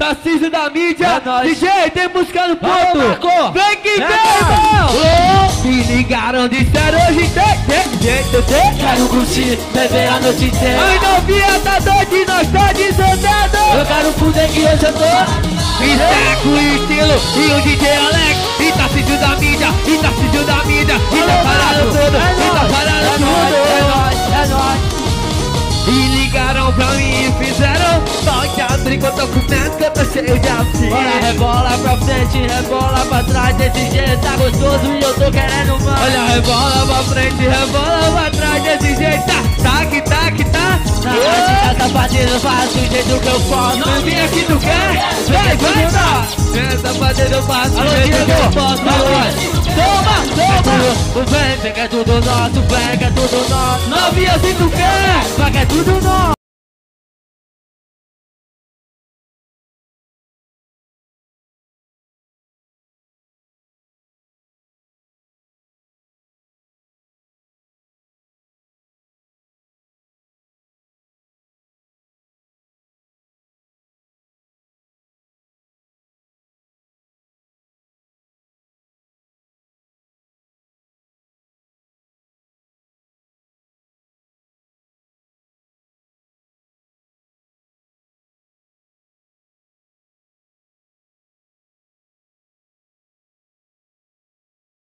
Tarcísio da mídia, DJ, tem música no ponto. Vem que vem, irmão. Me ligaram, disseram hoje tem. Quero curtir, beber a noite inteira. Ai, novinha, tá doido, nós tá desandando. Eu quero fuder que hoje eu tô. Esteco e estilo, e o DJ Alex. E Tarcísio da mídia, e Tarcísio da mídia. E tá parado tudo, e tá parado tudo. É nóis. E ligaram pra mim e fizeram toque a brinca, eu tô comendo que eu tô cheio de assim. Olha, rebola pra frente, rebola pra trás. Desse jeito tá gostoso e eu tô querendo mais. Olha, rebola pra frente, rebola pra trás. Desse jeito tá. Na arte da safadeza, faz do jeito que eu posso. Não vim aqui, tu quer? Vai, tá. Senta pra dentro, eu faço do jeito que eu posso. Toma. O vem, que é tudo nosso, vem, que é tudo nosso. Novinha, se tu quer, vai que é tudo nosso.